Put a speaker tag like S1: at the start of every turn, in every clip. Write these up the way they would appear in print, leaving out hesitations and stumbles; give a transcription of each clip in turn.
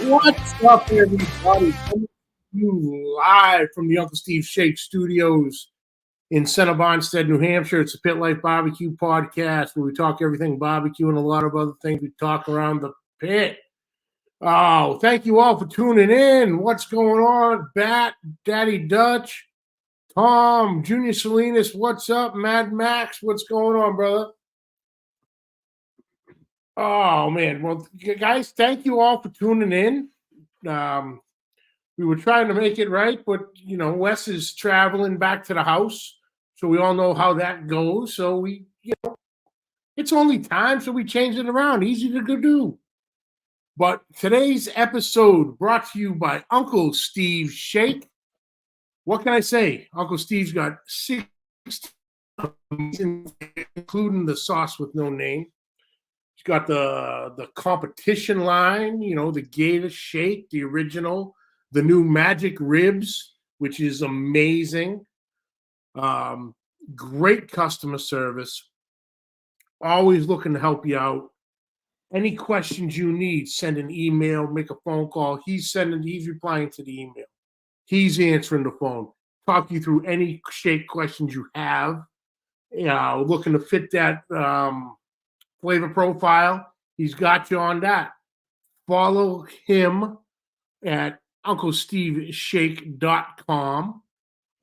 S1: What's up, everybody? Coming to you live from the Uncle Steve Shake Studios in Center Bonstead, New Hampshire. It's a Pit Life Barbecue podcast where we talk everything barbecue and a lot of other things we talk around the pit. Oh, thank you all for tuning in. What's going on? Bat, Daddy Dutch, Tom, Junior Salinas, what's up? Mad Max, what's going on, brother? Oh, man. Well, guys, thank you all for tuning in. We were trying to make it right, but, Wes is traveling back to the house. So we all know how that goes. So it's only time, so we changed it around. Easy to do. But today's episode brought to you by Uncle Steve Shake. What can I say? Uncle Steve's got 16, including the sauce with no name. He's got the competition line, the Gator Shake, the original, the new Magic Ribs, which is amazing. Great customer service. Always looking to help you out. Any questions you need, send an email, make a phone call. He's replying to the email. He's answering the phone. Talk you through any shake questions you have. Looking to fit that flavor profile. He's got you on that. Follow him at UncleSteveShake.com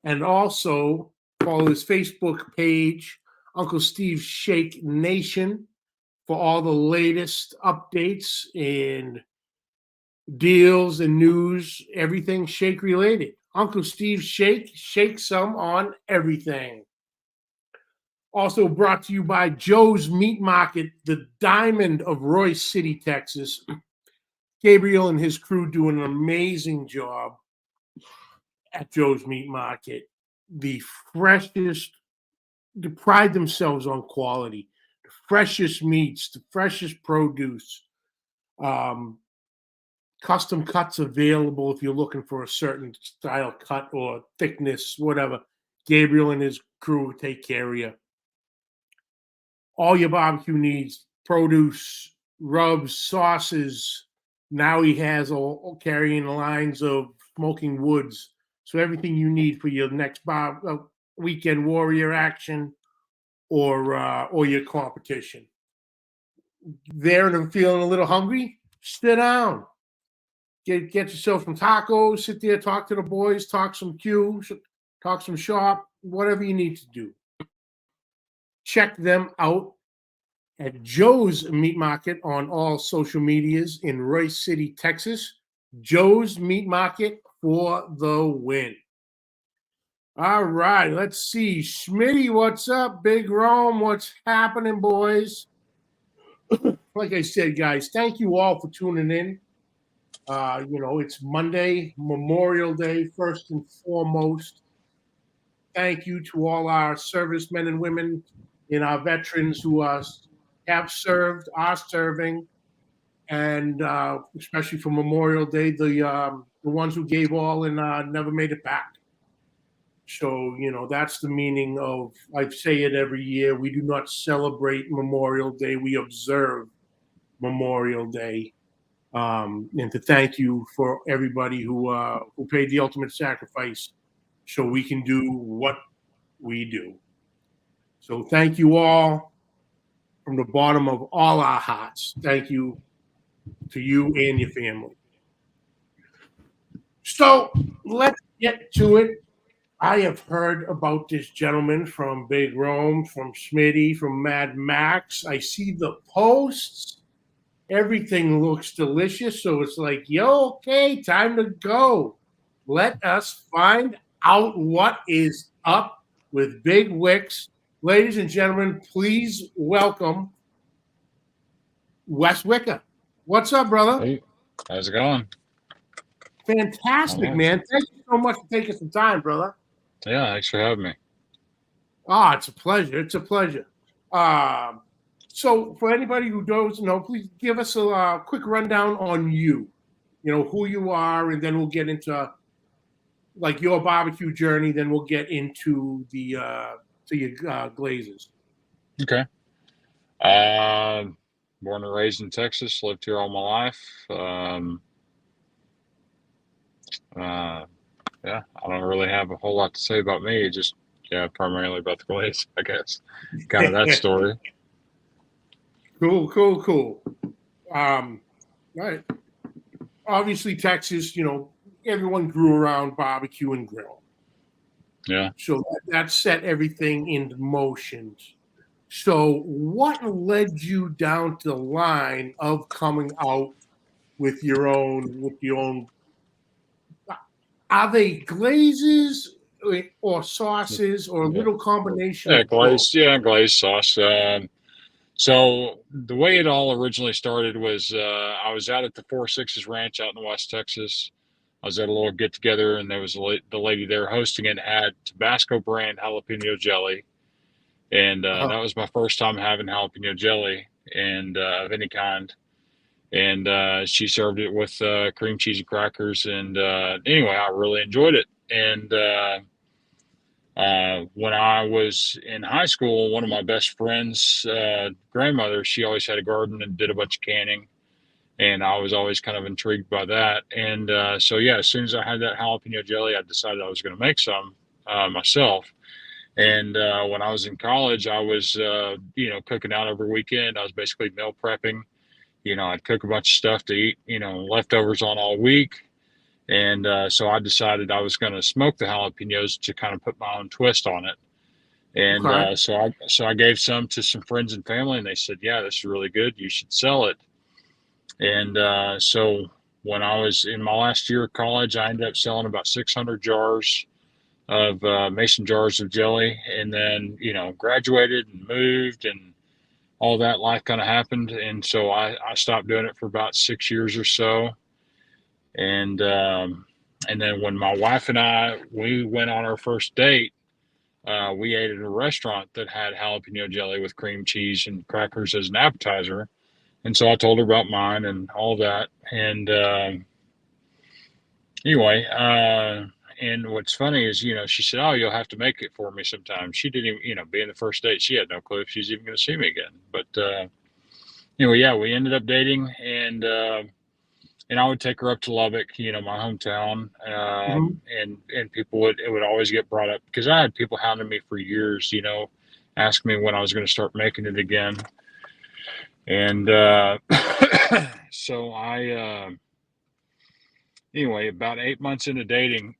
S1: and also follow his Facebook page, Uncle Steve Shake Nation, for all the latest updates and deals and news, everything shake related. Uncle Steve Shake, shake some on everything. Also brought to you by Joe's Meat Market, the diamond of Royce City, Texas. Gabriel and his crew do an amazing job at Joe's Meat Market. The freshest, they pride themselves on quality. The freshest meats, the freshest produce. Custom cuts available if you're looking for a certain style cut or thickness, whatever. Gabriel and his crew will take care of you. All your barbecue needs, produce, rubs, sauces. Now he has all carrying the lines of smoking woods. So everything you need for your next weekend warrior action or your competition. There and feeling a little hungry? Sit down. Get yourself some tacos, sit there, talk to the boys, talk some Q, talk some shop, whatever you need to do. Check them out at Joe's Meat Market on all social medias in Royce City, Texas. Joe's Meat Market for the win. All right, let's see. Schmitty, what's up? Big Rome, what's happening, boys? Like I said, guys, thank you all for tuning in. It's Monday, Memorial Day, first and foremost. Thank you to all our servicemen and women and our veterans who have served, are serving, and especially for Memorial Day, the ones who gave all and never made it back. So, that's the meaning of, I say it every year, we do not celebrate Memorial Day, we observe Memorial Day. And to thank you for everybody who paid the ultimate sacrifice so we can do what we do. So thank you all from the bottom of all our hearts. Thank you to you and your family. So let's get to it. I have heard about this gentleman from Big Rome, from Schmitty, from Mad Max. I see the posts. Everything looks delicious. So it's like, okay, time to go. Let us find out what is up with Big Wicks. Ladies and gentlemen, please welcome Wes Wicker. What's up, brother?
S2: Hey, how's it going?
S1: Fantastic, man. Thank you so much for taking some time, brother.
S2: Yeah, thanks for having me.
S1: It's a pleasure. It's a pleasure. So for anybody who doesn't know, please give us a quick rundown on you. Who you are, and then we'll get into like your barbecue journey. Then we'll get into the your glazes.
S2: Okay. Born and raised in Texas, lived here all my life. Uh, yeah, I don't really have a whole lot to say about me. Just yeah, primarily about the glaze, I guess. Kind of that story.
S1: Cool, cool, cool. Um, right. Obviously, Texas, everyone grew around barbecue and grill.
S2: Yeah.
S1: So that set everything into motion. So, what led you down to the line of coming out with your own? Are they glazes or sauces or a
S2: Yeah.
S1: little combination
S2: Yeah,
S1: of both?
S2: glaze. Yeah, glaze sauce. So the way it all originally started was I was out at the Four Sixes Ranch out in West Texas. I was at a little get together, and there was the lady there hosting it had Tabasco brand jalapeno jelly, and
S1: Uh-huh.
S2: that was my first time having jalapeno jelly and of any kind. And she served it with cream cheese and crackers, and anyway, I really enjoyed it. And when I was in high school, one of my best friends' grandmother, she always had a garden and did a bunch of canning. And I was always kind of intrigued by that. And so, yeah, as soon as I had that jalapeno jelly, I decided I was going to make some myself. And when I was in college, I was, cooking out every weekend. I was basically meal prepping. I'd cook a bunch of stuff to eat, leftovers on all week. And so I decided I was going to smoke the jalapenos to kind of put my own twist on it. And
S1: Okay.
S2: so I gave some to some friends and family, and they said, "Yeah, this is really good. You should sell it." And so when I was in my last year of college, I ended up selling about 600 jars of mason jars of jelly, and then graduated and moved, and all that life kind of happened, and so I stopped doing it for about 6 years or so, and and then when my wife and we went on our first date. We ate at a restaurant that had jalapeno jelly with cream cheese and crackers as an appetizer. And so I told her about mine and all that. And anyway, and what's funny is, she said, "Oh, you'll have to make it for me sometime." She didn't even, being the first date, she had no clue if she's even going to see me again. But anyway, yeah, we ended up dating, and I would take her up to Lubbock, my hometown,
S1: Mhm.
S2: and it would always get brought up because I had people hounding me for years, asking me when I was going to start making it again, and so anyway, about 8 months into dating,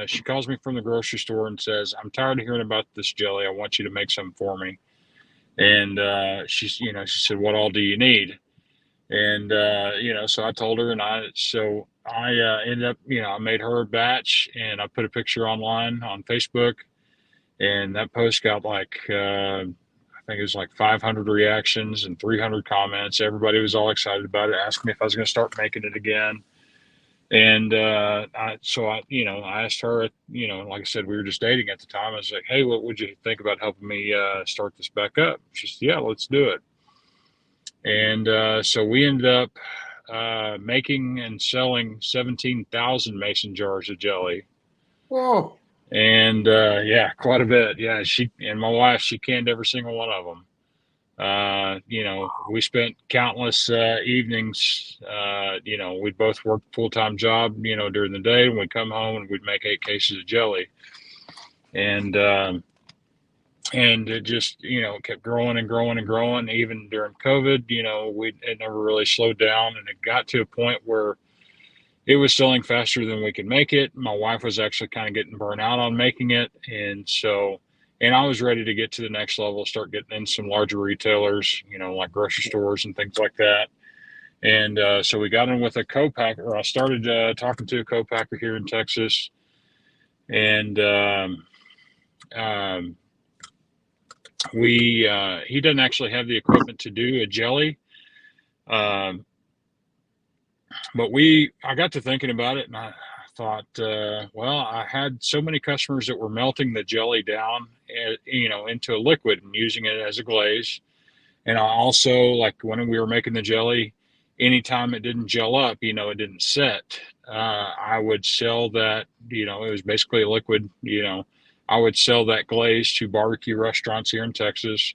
S2: she calls me from the grocery store and says, "I'm tired of hearing about this jelly. I want you to make some for me." And she said, "What all do you need?" And so I told her, and I ended up, I made her a batch, and I put a picture online on Facebook, and that post got like I think it was like 500 reactions and 300 comments. Everybody was all excited about it, asking me if I was going to start making it again. And I asked her, like I said, we were just dating at the time. I was like, "Hey, what would you think about helping me start this back up?" She said, "Yeah, let's do it." And so we ended up making and selling 17,000 mason jars of jelly.
S1: Oh,
S2: And yeah, quite a bit. Yeah, she and my wife, she canned every single one of them. We spent countless evenings. We'd both work full time job, during the day, and we'd come home and we'd make 8 cases of jelly. And it just kept growing and growing and growing. Even during COVID, it never really slowed down, and it got to a point where it was selling faster than we could make it. My wife was actually kind of getting burnt out on making it, and I was ready to get to the next level, start getting in some larger retailers, like grocery stores and things like that. And so we got in with a co-packer. I started talking to a co-packer here in Texas, and um, we he doesn't actually have the equipment to do a jelly, um, but I got to thinking about it, and I thought, well, I had so many customers that were melting the jelly down, into a liquid and using it as a glaze. And I also, like when we were making the jelly, anytime it didn't gel up, it didn't set. I would sell that. It was basically a liquid. I would sell that glaze to barbecue restaurants here in Texas.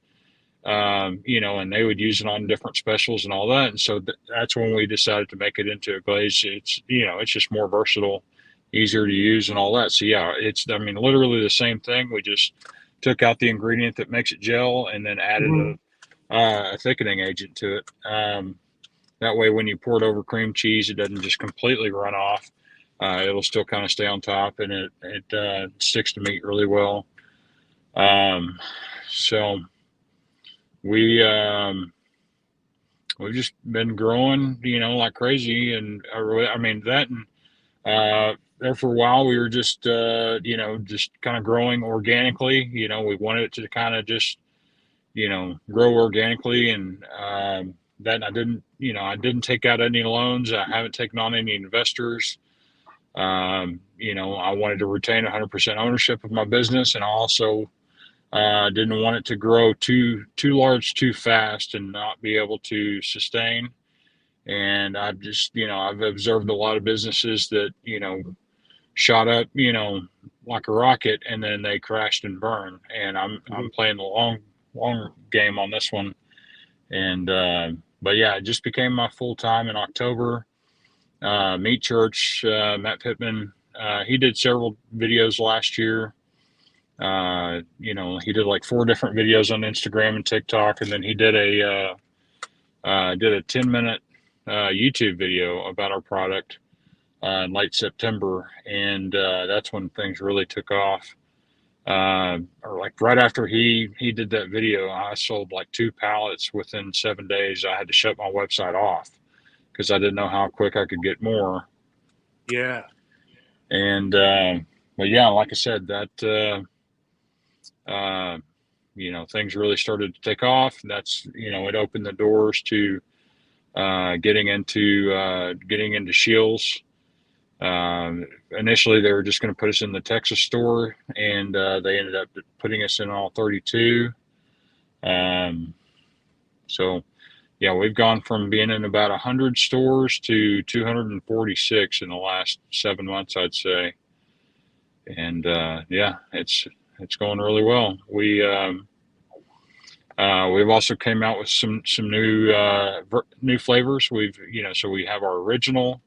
S2: and they would use it on different specials and all that. And so that's when we decided to make it into a glaze. It's just more versatile, easier to use and all that. So yeah, literally the same thing. We just took out the ingredient that makes it gel and then added a thickening agent to it. That way, when you pour it over cream cheese, it doesn't just completely run off. It'll still kind of stay on top, and it sticks to meat really well. So we've just been growing, like crazy, and there for a while we were just just kind of growing organically. We wanted it to kind of just grow organically, and that I didn't take out any loans. I haven't taken on any investors. I wanted to retain 100% ownership of my business, and I also didn't want it to grow too large too fast and not be able to sustain. And I've observed a lot of businesses that shot up like a rocket, and then they crashed and burned. And I'm playing the long game on this one. And but yeah, it just became my full time in October. Meat Church, Matt Pittman, he did several videos last year. He did like 4 different videos on Instagram and TikTok, and then he did a 10-minute YouTube video about our product in late September, and that's when things really took off. Or like right after he did that video, I sold like 2 pallets within 7 days. I had to shut my website off because I didn't know how quick I could get more.
S1: Yeah.
S2: And but yeah, like I said, that things really started to take off. That's it opened the doors to getting into shields. Initially, they were just going to put us in the Texas store, and they ended up putting us in all 32. So, yeah, we've gone from being in about 100 stores to 246 in the last 7 months, I'd say. And yeah, it's going really well. We've also came out with some new flavors. So we have our original,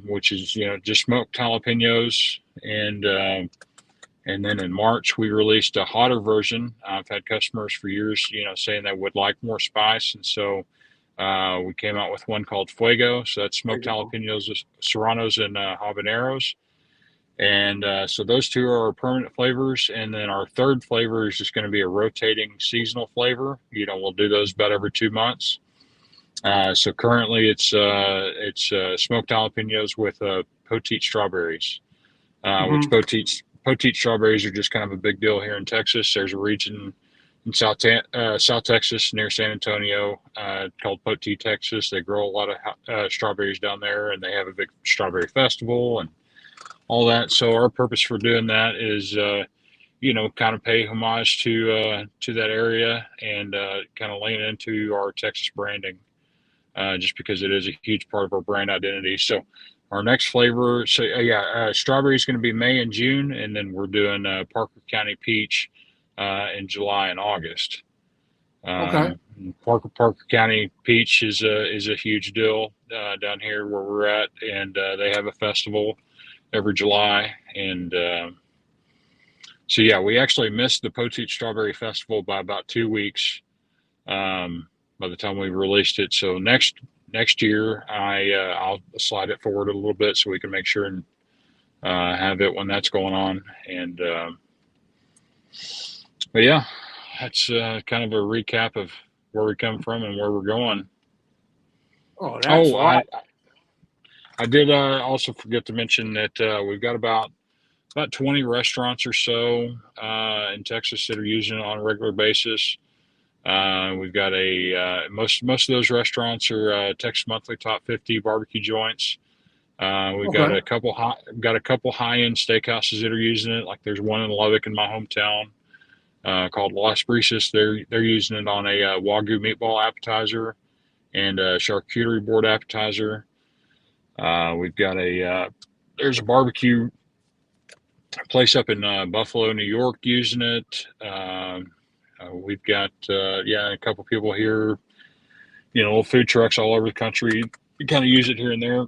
S2: which is just smoked jalapenos, and then in March we released a hotter version. I've had customers for years saying they would like more spice, and so we came out with one called Fuego. So that's smoked jalapenos, serranos, and habaneros. And so those 2 are our permanent flavors, and then our third flavor is just going to be a rotating seasonal flavor. We'll do those about every 2 months. So currently it's smoked jalapenos with poteet strawberries, which poteet strawberries are just kind of a big deal here in Texas. There's a region in South Texas near San Antonio called Poteet, Texas. They grow a lot of strawberries down there, and they have a big strawberry festival and all that. So our purpose for doing that is kind of pay homage to that area and kind of lean into our Texas branding. Just because it is a huge part of our brand identity. So our next flavor, strawberry is going to be May and June, and then we're doing Parker County Peach in July and August.
S1: Okay.
S2: Parker County Peach is a huge deal down here where we're at, and they have a festival every July. And so yeah, we actually missed the Poteet Strawberry Festival by about 2 weeks. By the time we released it. So next year, I'll slide it forward a little bit so we can make sure and have it when that's going on. And but yeah, that's kind of a recap of where we come from and where we're going.
S1: Oh, that's right.
S2: I did also forget to mention that we've got about 20 restaurants or so in Texas that are using it on a regular basis. We've got most of those restaurants are Texas Monthly Top 50 barbecue joints. We've got a couple high-end steakhouses that are using it. Like there's one in Lubbock in my hometown called Las Brisas. They're using it on a Wagyu meatball appetizer and a charcuterie board appetizer. We've got there's a barbecue place up in Buffalo, New York using it. We've got a couple people here, little food trucks all over the country. We kind of use it here and there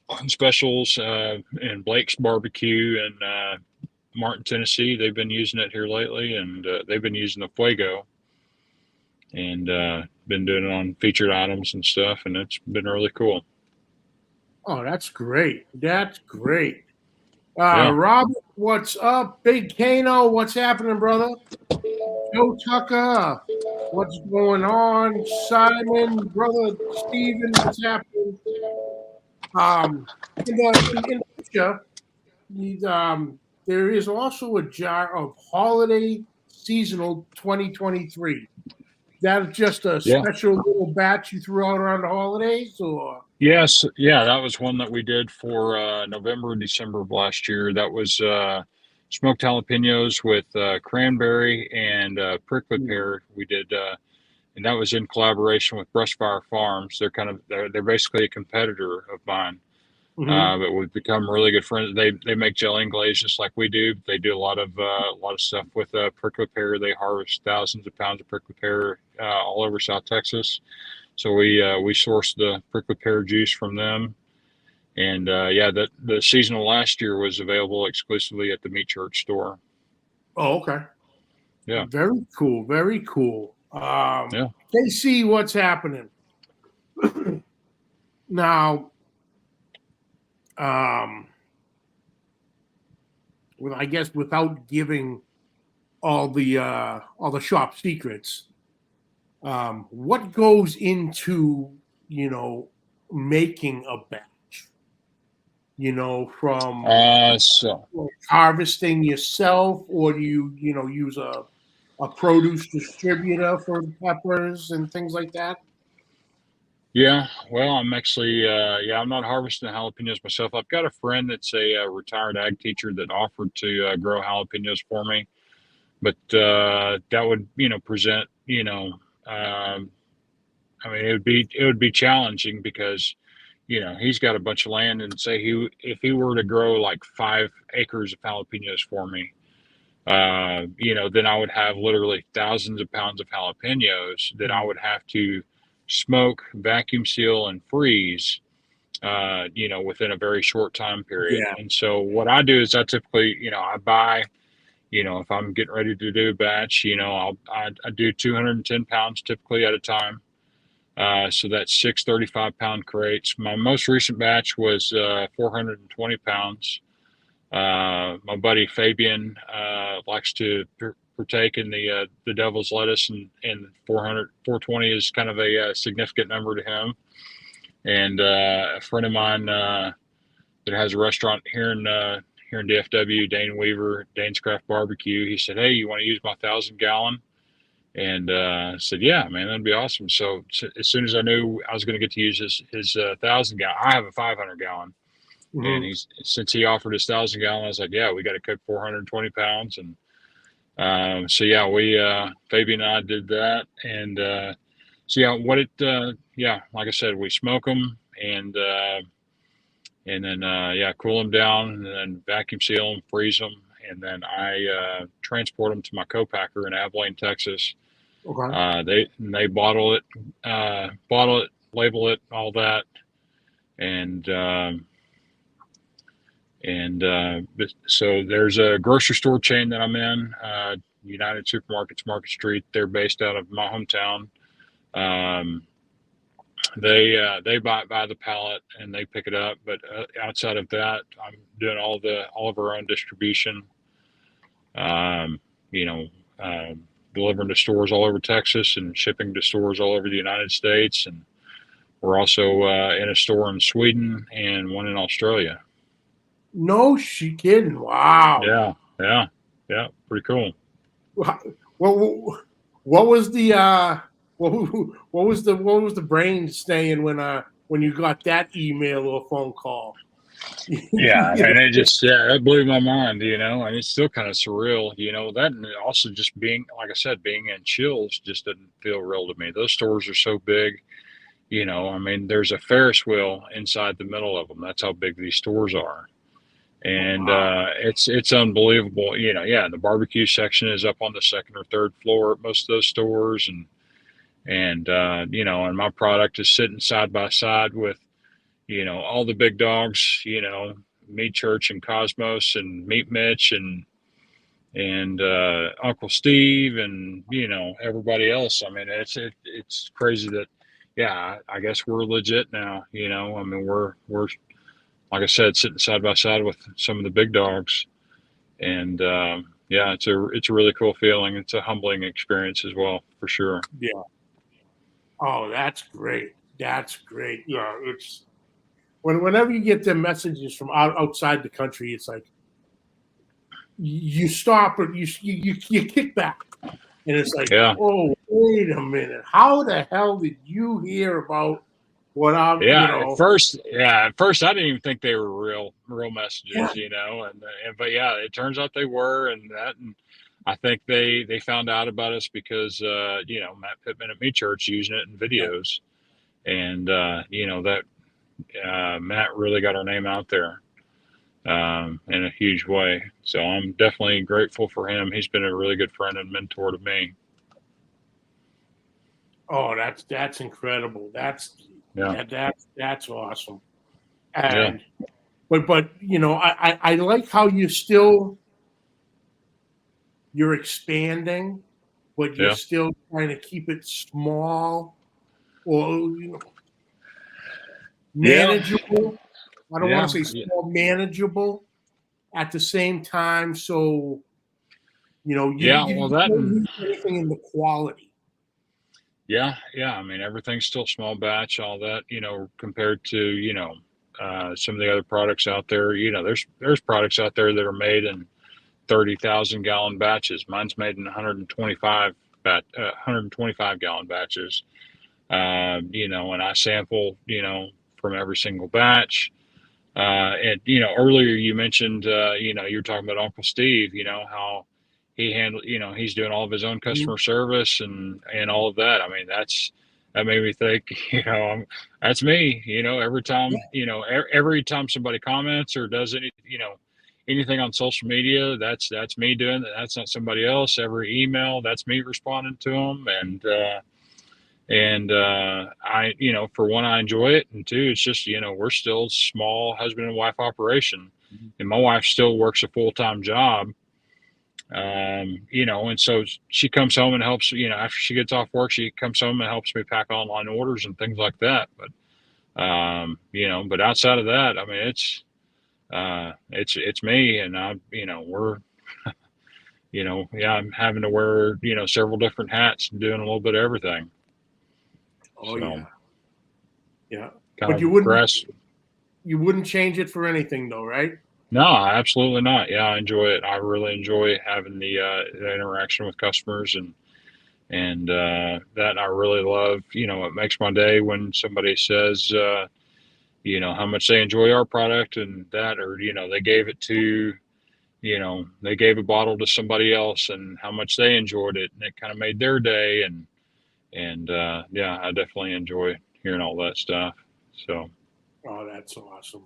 S2: on specials. And Blake's Barbecue in Martin, Tennessee, they've been using it here lately, and they've been using the Fuego, and been doing it on featured items and stuff, and it's been really cool.
S1: Oh, that's great. That's great.
S2: Yeah.
S1: Robert, what's up? Big Kano, what's happening, brother? Joe Tucker, what's going on? Simon, brother Steven, what's happening? In the picture, there is also a jar of holiday seasonal 2023. That's just a
S2: Yeah.
S1: special little batch you threw out around the holidays, or?
S2: Yes, yeah, that was one that we did for November and December of last year. That was smoked jalapenos with cranberry and prickly pear. We did, and that was in collaboration with Brushfire Farms. They're basically a competitor of mine, but we've become really good friends. They make jelly and glaze just like we do. They do a lot of stuff with prickly pear. They harvest thousands of pounds of prickly pear all over South Texas. So we sourced the prickly pear juice from them, and the seasonal last year was available exclusively at the Meat Church store.
S1: Oh, okay.
S2: Yeah,
S1: very cool. Very cool.
S2: yeah.
S1: KC, what's happening now? Well, I guess without giving all the shop secrets, what goes into making a batch? From
S2: So
S1: harvesting yourself, or do you use a produce distributor for peppers and things like that?
S2: yeah, well, I'm actually I'm not harvesting jalapenos myself. I've got a friend that's a retired ag teacher that offered to grow jalapenos for me, but that would present I mean, it would be challenging because he's got a bunch of land, and say if he were to grow like 5 acres of jalapenos for me, then I would have literally thousands of pounds of jalapenos that I would have to smoke, vacuum seal, and freeze, within a very short time period.
S1: Yeah.
S2: And so what I do is I typically, I buy, if I'm getting ready to do a batch, I do 210 pounds typically at a time. So that's 6 35-pound crates. My most recent batch was 420 pounds. My buddy Fabian likes to partake in the devil's lettuce, and 420 is kind of a significant number to him. And a friend of mine that has a restaurant here in DFW, Dane Weaver, Dane's Craft Barbecue, he said, "Hey, you want to use my 1,000-gallon?" And I said, "Yeah, man, that'd be awesome." So as soon as I knew I was going to get to use his 1,000-gallon, I have a 500-gallon. And since he offered his 1,000-gallon, I was like, "Yeah, we got to cook 420 pounds." And we Fabian and I did that. And like I said, we smoke them and then cool them down, and then vacuum seal them, freeze them, and then I transport them to my co-packer in Abilene, Texas.
S1: Okay.
S2: They bottle it, label it, all that, and so there's a grocery store chain that I'm in, United Supermarkets, Market Street. They're based out of my hometown. They buy it by the pallet and they pick it up. But outside of that, I'm doing all of our own distribution. Delivering to stores all over Texas and shipping to stores all over the United States. And we're also in a store in Sweden and one in Australia.
S1: No, she kidding. Wow.
S2: Yeah. Pretty cool.
S1: What was the what was the brain saying when you got that email or phone call?
S2: Yeah, and that blew my mind, and it's still kind of surreal, that, and also just being, like I said, being in Chills just didn't feel real to me. Those stores are so big, I mean, there's a Ferris wheel inside the middle of them. That's how big these stores are. and
S1: Wow.
S2: it's unbelievable. Yeah, the barbecue section is up on the second or third floor at most of those stores, and my product is sitting side by side with all the big dogs, Meat Church and Cosmos and Meat Mitch and Uncle Steve and everybody else. I mean, it's crazy that, yeah, I guess we're legit now. I mean, we're like I said, sitting side by side with some of the big dogs, and yeah, it's a really cool feeling. It's a humbling experience as well, for sure.
S1: Yeah. Oh, that's great. That's great. Yeah, it's whenever you get the messages from outside the country, it's like you stop or you kick back, and it's like,
S2: Yeah,
S1: oh, wait a minute, how the hell did you hear about what I'm,
S2: yeah. At first, I didn't even think they were real
S1: yeah,
S2: messages, but yeah, it turns out they were, and I think they found out about us because Matt Pittman at Me Church using it in
S1: yeah.
S2: videos, and that Matt really got our name out there in a huge way. So I'm definitely grateful for him. He's been a really good friend and mentor to me.
S1: Oh, that's incredible. That's
S2: Yeah,
S1: yeah, that's awesome.
S2: yeah,
S1: And but I like how you're expanding, but you're
S2: yeah,
S1: still trying to keep it small or
S2: yeah,
S1: manageable. I don't want
S2: yeah,
S1: to say
S2: yeah.
S1: small, manageable at the same time. So
S2: Yeah, well,
S1: you
S2: that
S1: don't
S2: and
S1: lose anything in the quality.
S2: yeah, yeah. I mean, everything's still small batch, all that, compared to, some of the other products out there. There's products out there that are made in 30,000 gallon batches. Mine's made in 125 gallon batches. And I sample, from every single batch. And earlier you mentioned, you're talking about Uncle Steve. How he handled, he's doing all of his own
S1: Mhm.
S2: customer service and all of that. I mean, that made me think, that's me. Every
S1: Yeah,
S2: time, every time somebody comments or does anything on social media, that's me doing that. That's not somebody else. Every email, that's me responding to them, and I, for one, I enjoy it, and two, it's just we're still a small husband and wife operation,
S1: mhm.
S2: and my wife still works a full-time job. And so she comes home and helps. After she gets off work, she comes home and helps me pack online orders and things like that. But outside of that, I mean, it's me, and we're yeah, I'm having to wear several different hats and doing a little bit of everything.
S1: Oh
S2: So
S1: yeah, yeah.
S2: kind
S1: But
S2: of grass.
S1: you wouldn't change it for anything though, right?
S2: No, absolutely not. Yeah, I enjoy it. I really enjoy having the interaction with customers, and that I really love. It makes my day when somebody says, how much they enjoy our product and that, or they gave a bottle to somebody else and how much they enjoyed it, and it kind of made their day. And yeah, I definitely enjoy hearing all that stuff. So
S1: Oh, that's awesome.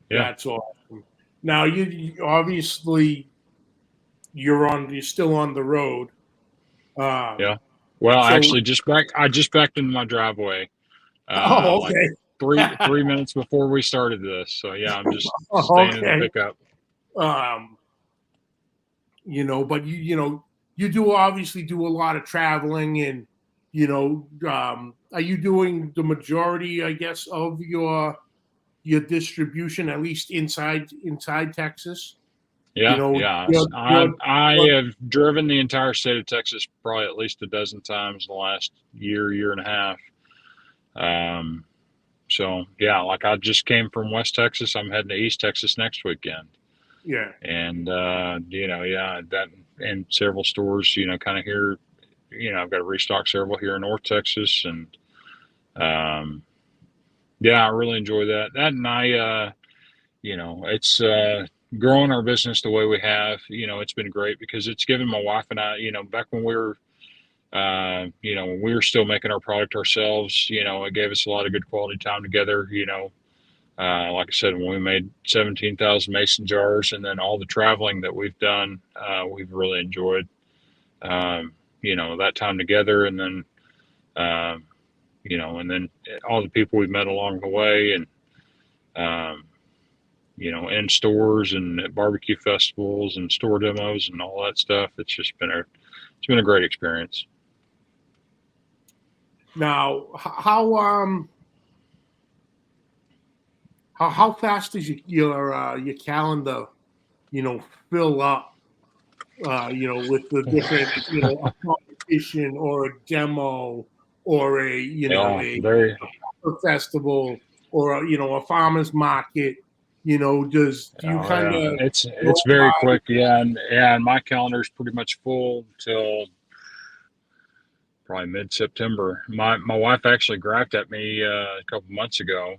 S2: yeah,
S1: That's awesome. Now you obviously you're still on the road.
S2: yeah.
S1: Um,
S2: Well,
S1: so
S2: actually, I just backed into my driveway
S1: oh,
S2: like
S1: okay.
S2: three minutes before we started this. So yeah, I'm just
S1: Oh,
S2: staying in the
S1: okay.
S2: pickup.
S1: Um, but you do obviously do a lot of traveling and are you doing the majority, I guess, of your distribution, at least inside Texas? You
S2: Yeah,
S1: know,
S2: yeah. I
S1: you're
S2: have driven the entire state of Texas probably at least a dozen times in the last year and a half. Um, so yeah, like I just came from West Texas. I'm heading to East Texas next weekend,
S1: yeah.
S2: and yeah, that and several stores, kind of here. I've got to restock several here in North Texas, and um, yeah, I really enjoy that. That and it's growing our business the way we have. It's been great because it's given my wife and I, back when we were, when we were still making our product ourselves, it gave us a lot of good quality time together. Like I said, when we made 17,000 mason jars, and then all the traveling that we've done, we've really enjoyed, that time together. And then, um, and then all the people we've met along the way, and, in stores and at barbecue festivals and store demos and all that stuff. It's been a great experience.
S1: Now, how fast does your calendar, fill up, with the different, a competition or a demo or
S2: Yeah,
S1: a
S2: very.
S1: festival or a farmer's market? Do you
S2: Oh
S1: kind
S2: yeah,
S1: of
S2: it's
S1: go
S2: very
S1: by?
S2: quick. Yeah, and my calendar is pretty much full till probably mid September. My wife actually griped at me a couple months ago,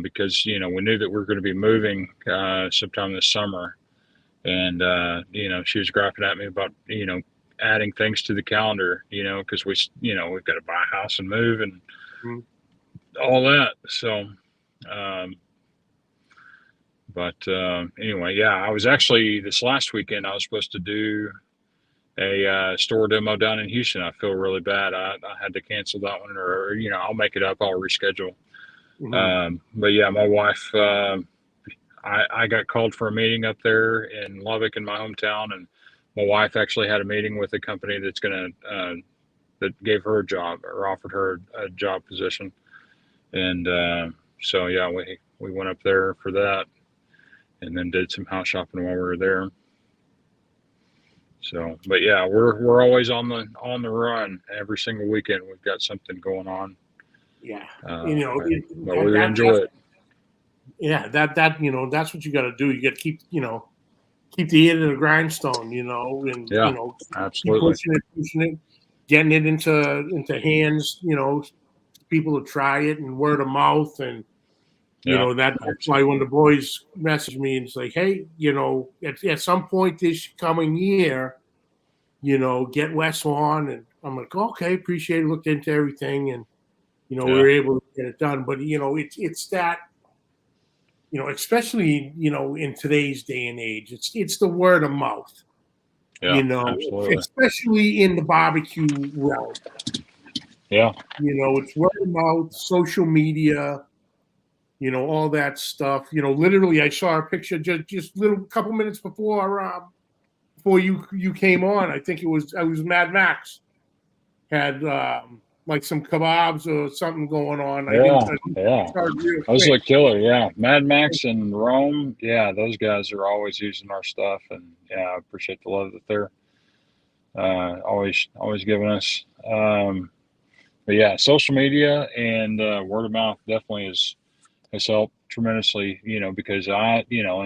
S2: because we knew that we were going to be moving sometime this summer, and she was griping at me about adding things to the calendar, because we've got to buy a house and move and
S1: Mhm.
S2: all that. So, um, but anyway, yeah, I was actually this last weekend. I was supposed to do a store demo down in Houston. I feel really bad. I had to cancel that one, or I'll make it up. I'll reschedule.
S1: Mhm.
S2: But yeah, my wife. I got called for a meeting up there in Lubbock in my hometown, and my wife actually had a meeting with a company that's going to that gave her a job or offered her a job position, and so yeah, we went up there for that, and then did some house shopping while we were there. So, but yeah, we're always on the run every single weekend. We've got something going on,
S1: Yeah,
S2: but
S1: that,
S2: we
S1: that
S2: enjoy
S1: that's
S2: it.
S1: yeah, that's what you got to do. You got to keep the ear to the grindstone, and
S2: Yeah,
S1: keep
S2: absolutely.
S1: pushing it, getting it into hands, people to try it and word of mouth, and
S2: Yeah,
S1: that's why when the boys message me and say, hey, at some point this coming year, get Wes on, and I'm like, okay, appreciate it, looked into everything, and we
S2: yeah,
S1: were able to get it done. But it's that, especially in today's day and age, it's the word of mouth,
S2: yeah, absolutely.
S1: especially in the barbecue realm.
S2: Yeah.
S1: It's word of mouth, social media, all that stuff. Literally, I saw a picture just little couple minutes before you came on. I think it was Mad Max had like some kebabs or something going on.
S2: Yeah,
S1: I didn't
S2: yeah.
S1: start real
S2: Those
S1: quick.
S2: look killer. Yeah, Mad Max and Rome. Yeah, those guys are always using our stuff, and yeah, I appreciate the love that they're always giving us. But yeah, social media and word of mouth definitely has helped tremendously. Because in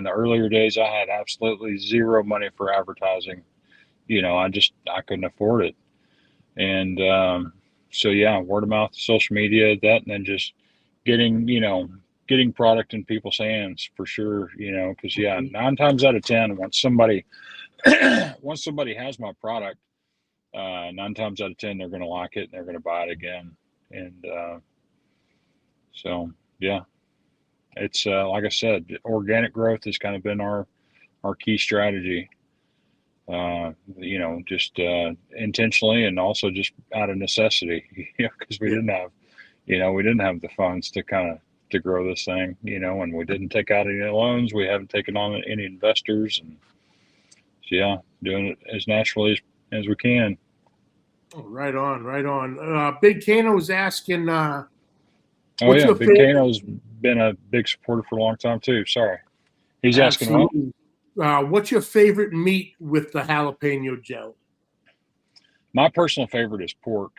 S2: the earlier days, I had absolutely zero money for advertising. I couldn't afford it, and so yeah, word of mouth, social media, that, and then just getting getting product in people's hands for sure. Because yeah, 9 times out of 10, once somebody has my product, 9 times out of 10 they're going to like it and they're going to buy it again. And so yeah, it's like I said, organic growth has kind of been our key strategy. Just intentionally and also just out of necessity, because
S1: Yeah.
S2: we didn't have the funds to kind of to grow this thing, and we didn't take out any loans. We haven't taken on any investors, and so, yeah, doing it as naturally as we can.
S1: Oh, right on, right on. Big Kano was asking,
S2: Oh
S1: what's
S2: yeah,
S1: your
S2: Big
S1: favorite?
S2: Kano's been a big supporter for a long time too. Sorry, he's asking what?
S1: Absolutely. What's your favorite meat with the jalapeno jelly?
S2: My personal favorite is pork,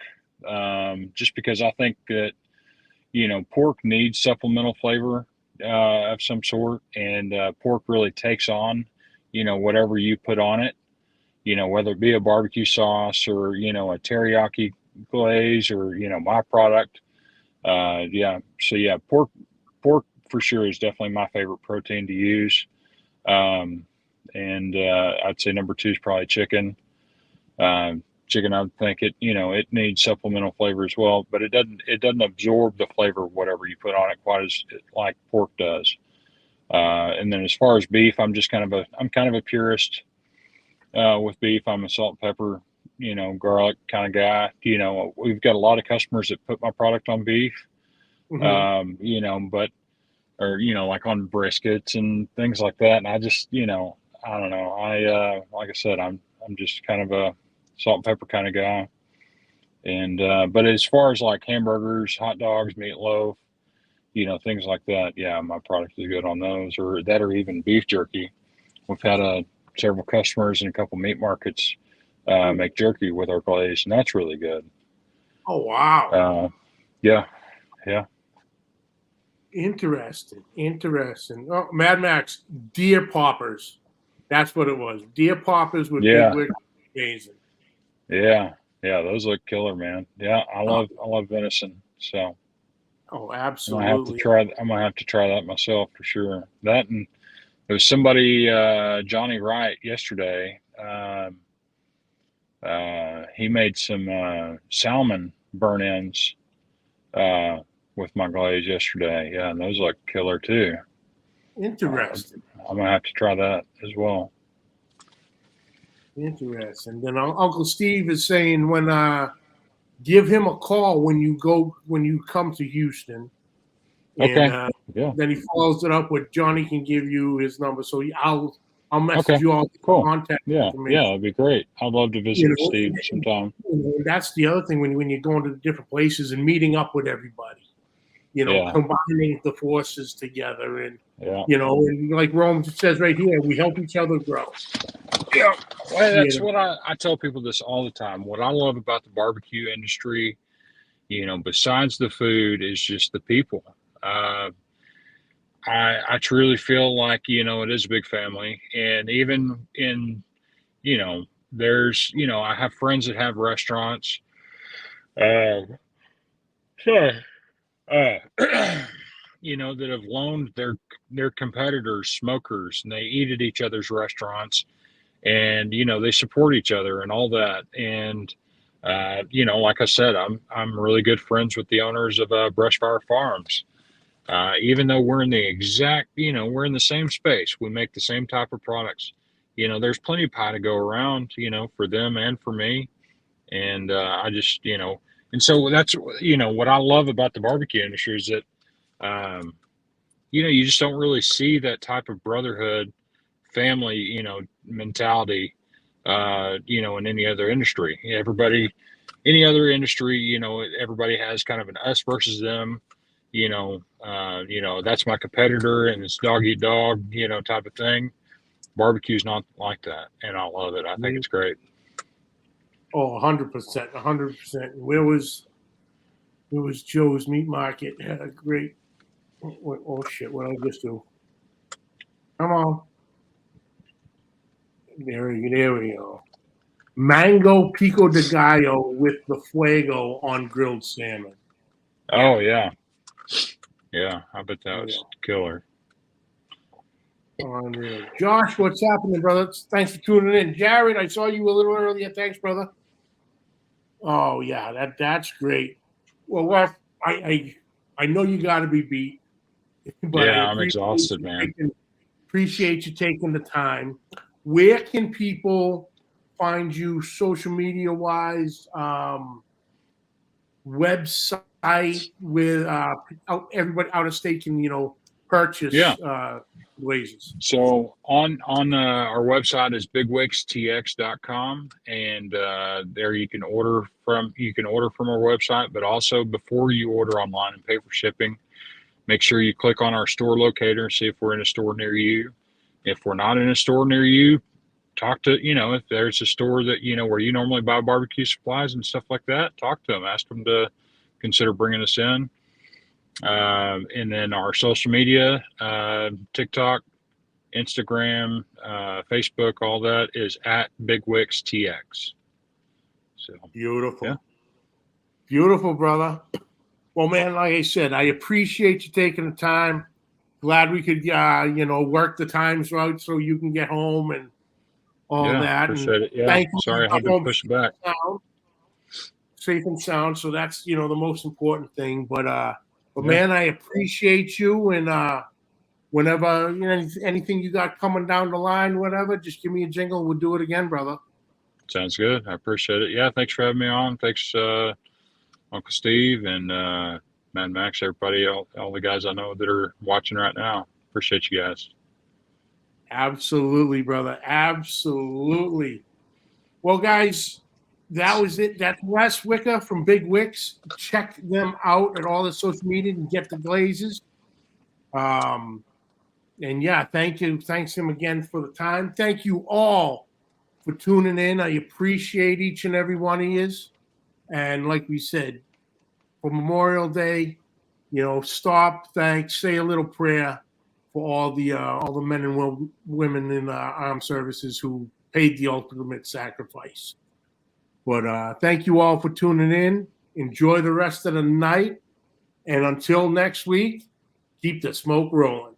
S2: just because I think that pork needs supplemental flavor of some sort, and pork really takes on, whatever you put on it, whether it be a barbecue sauce or, a teriyaki glaze or, my product. Yeah. So yeah, pork for sure is definitely my favorite protein to use. Um, and I'd say number two is probably chicken. chicken, I think it needs supplemental flavor as well, but it doesn't absorb the flavor of whatever you put on it quite as like pork does. And then as far as beef, I'm kind of a purist with beef. I'm a salt and pepper, garlic kind of guy. We've got a lot of customers that put my product on beef, but or like on briskets and things like that. And I just I don't know. Like I said, I'm just kind of a salt and pepper kind of guy. And but as far as like hamburgers, hot dogs, meatloaf, things like that, yeah, my product is good on those, or even beef jerky. We've had several customers and a couple meat markets make jerky with our glaze, and that's really good.
S1: Oh wow!
S2: Yeah.
S1: Interesting. Oh, Mad Max deer poppers. That's what it was. Deer poppers with Big Wick. Amazing.
S2: Yeah. Those look killer, man. Yeah, I love venison. So.
S1: Oh, absolutely.
S2: I'm gonna have to try that myself for sure. That, and there was somebody, Johnny Wright, yesterday. He made some salmon burn-ins with my glaze yesterday. Yeah, and those look killer too.
S1: Interesting.
S2: I'm gonna have to try that as well.
S1: Interesting. Then Uncle Steve is saying give him a call when you come to Houston. And,
S2: yeah.
S1: Then he follows it up with Johnny can give you his number. So I'll message you all
S2: cool.
S1: Contact
S2: information. Yeah, that'd be great. I'd love to visit with Steve sometime.
S1: That's the other thing when you're going to the different places and meeting up with everybody. Combining the forces together, and and like Rome says right here, we help each other grow.
S2: Yeah, well, that's what I tell people this all the time. What I love about the barbecue industry, besides the food, is just the people. I truly feel like it is a big family, and even in there's I have friends that have restaurants. That have loaned their competitors smokers, and they eat at each other's restaurants, and they support each other and all that. And like I said, I'm really good friends with the owners of Brushfire Farms. Even though we're in we're in the same space, we make the same type of products. There's plenty of pie to go around, for them and for me. And I just, and so that's, what I love about the barbecue industry is that, you just don't really see that type of brotherhood, family, mentality, in any other industry. Any other industry, everybody has kind of an us versus them. That's my competitor and it's dog eat dog, type of thing. Barbecue's not like that, and I love it. I think it's great.
S1: Oh, 100%, 100%. Where was Joe's Meat Market? Had a great. Oh shit! What did I just do? Come on. There we go. Mango pico de gallo with the fuego on grilled salmon.
S2: Oh yeah. Yeah, I bet that was killer.
S1: Unreal. Josh, what's happening, brother? Thanks for tuning in. Jared, I saw you a little earlier. Thanks, brother. Oh yeah, that's great. Well, I know you got to be beat, but
S2: I'm exhausted, man.
S1: Appreciate you taking the time. Where can people find you, social media wise? Website with everybody out of state can purchase Glazes.
S2: So on our website is bigwickstx.com, and there you can order from our website, but also before you order online and pay for shipping, make sure you click on our store locator and see if we're in a store near you. If we're not in a store near you, talk to, if there's a store that, where you normally buy barbecue supplies and stuff like that, talk to them, ask them to consider bringing us in. And then our social media, TikTok, Instagram, Facebook, all that is at BigWicksTX. So
S1: beautiful. Yeah. Beautiful, brother. Well, man, like I said, I appreciate you taking the time. Glad we could, work the times out so you can get home and all
S2: Yeah,
S1: that. And
S2: appreciate it. Yeah,
S1: thank you.
S2: sorry I
S1: Got
S2: had to
S1: home
S2: push it back.
S1: safe and sound. So that's, the most important thing. But
S2: Yeah.
S1: man, I appreciate you. And whenever, anything you got coming down the line, whatever, just give me a jingle. We'll do it again, brother.
S2: Sounds good. I appreciate it. Yeah, thanks for having me on. Thanks, Uncle Steve and Mad Max, everybody, all the guys I know that are watching right now. Appreciate you guys.
S1: Absolutely, brother. Absolutely. Well, guys, that was it. That's Wes Wicker from Big Wicks. Check them out at all the social media and get the Glazes. And yeah, thank you. Thanks him again for the time. Thank you all for tuning in. I appreciate each and every one of you. And like we said, for Memorial Day, stop, thanks, say a little prayer for all the men and women in armed services who paid the ultimate sacrifice. But thank you all for tuning in. Enjoy the rest of the night. And until next week, keep the smoke rolling.